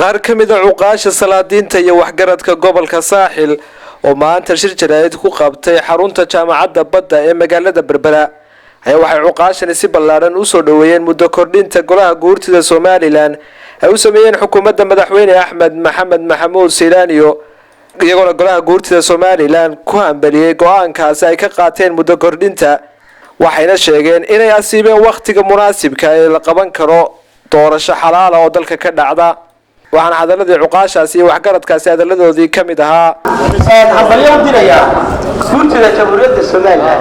qaar ka mid ah cuqaasha salaadiinta iyo waxgaradka gobolka saaxil oo maanta shir jaraa'id ku qabtay xarunta jaamacadda badda ee magaalada Berbera ayaa waxay cuqaashani si ballaaran u soo dhaweeyeen muddo kordhinta golaha guurtida Somaliland ay u sameeyeen xukuumadda madaxweyne Axmed Maxamed Maxamuud Silaaniyo iyagoo golaha guurtida Somaliland ku hambaliyay go'aankaasi ay ka qaateen muddo kordhinta waxayna sheegeen inay asiibeen waqtiga munaasibka ee la qaban karo doorasho xalaal ah oo dalka ka dhacda waxaan hadaladii cuqaashaasi iyo waxgaradkaasi hadaladoodii ka mid ahaa hambalyo diraya guurtida jamhuuriyadda Soomaaliya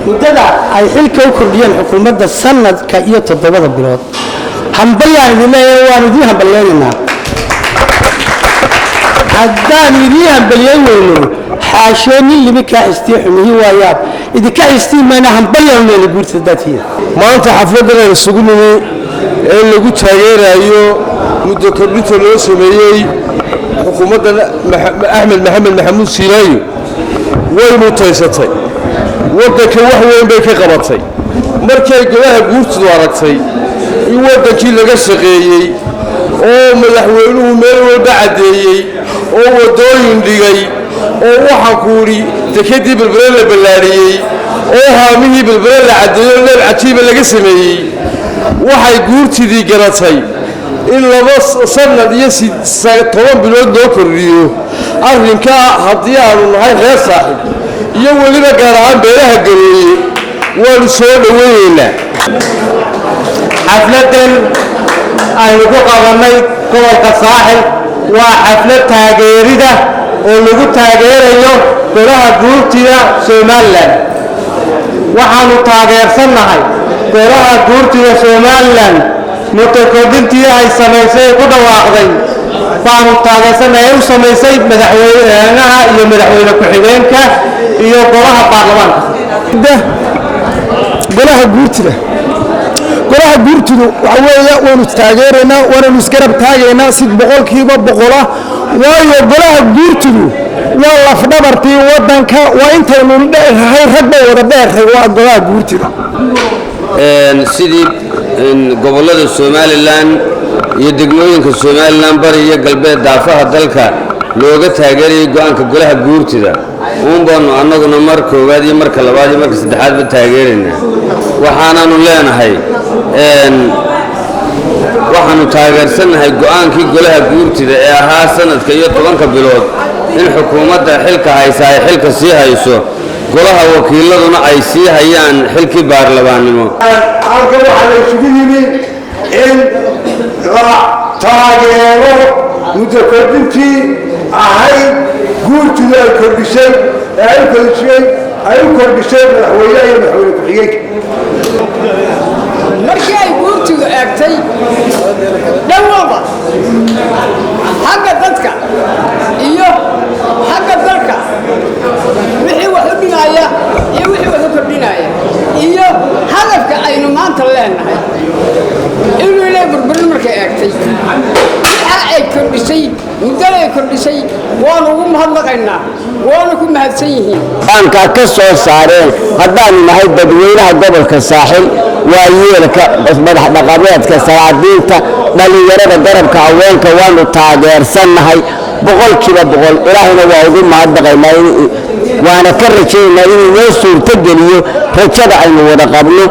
muddada ay xilka u kordhiyeen xukuumadda sanadka iyo 7 bilood hambalyaan idinleeyahay waan idin hambalyeynaa haddaan idin hambalyeynayno xaashoonin limika istiixumihi waayaab idinka istiimayna hambalyaan leeyahay guurtida dadkiina maanta xafladana isugu nimi ee lagu taageerayo muddo kordhinta loo sameeyay xukuumadda Axmed Maxamed Maxamuud Silaaniyo way mutaysatay wadanka wax weyn bay ka qabatay markay golaha guurtidu aragtay in wadankii laga shaqeeyay oo madaxweynuhu meel walba cadeeyay oo wadooyin dhigay oo waxa kuuri dekadii Berbera la ballaariyay oo haamihii Berbera la cadeeyo meel cajiib laga sameeyay waxay guurtidii garatay in laba sanad iyo 10 bilood loo kordhiyo arrinka haddii aanu nahay reer saaxib iyo weliba gaar ahaan beelaha gareeyay waanu soo dhaweynaynaa xafladan aynu ku qabanay gobolka saaxil waa xaflad taageerida oo lagu taageerayo golaha guurtida Somaliland waxaanu taageersanahay golaha guurtida Somaliland muddo kordhintii ay samaysay ku dhawaaqday baanu taageersanahay u samaysay madaxweynaha iyo madaxweyne ku-xigeenka iyo golaha baarlamaanka golaha guurtida waxa weeye waanu taageeraynaa waanu isgarab taagaynaa si boqolkiiba boqol ah waayo golaha guurtidu waa lafdhabartii wadanka waa intaynu dheerahay ragba wada dheerhay waa golaha guurtida sidii gobolada Somaliland iyo degmooyinka Somaliland bari iyo galbeed daafaha dalka looga taageeray go'aanka golaha guurtida baanu annaguna mar koowaad iyo marka labaad iyo marka saddexaad ba taageerayna waxaanaanu leenahay waxaanu taageersanahay go'aankii golaha guurtida ee ahaa sanadka iyo 10 bilood in xukuumadda xilka haysa ay xilka sii hayso golaha wakiiladuna ay sii hayaan xilkii baarlamaanimo halka waxa la isugu yimi in la taageero muddo kordhintii ahayd guurtida ay kordhisay ay u kordhisay madaxweynaha iyo madaxweyne ku-xigeenka markii ay guurtidu eegtay dhan walba xagga dadka iyo xagga dalka wixii wax u dhigaya iyo wixii wax u kordhinaya iyo hadafka aynu maanta leenahay inuu ilaa Berbera markay eegtay waxa ay kordhisay muddada ay kordhisay waanu ugu mahadnaqaynaa waanu ku mahadsan yihiin aanka ka soo saareen haddaan nahay dadweynaha gobolka saaxil waa yeelka madax dhaqameedka salaadiinta dhalinyarada garabka haweenka waanu taageersanahay boqolkiiba boqol ilaahina waa ugu mahadnaqaynaa waana ka rajaynaynaa inuu noo suurto geliyo rajada aynu wada qabno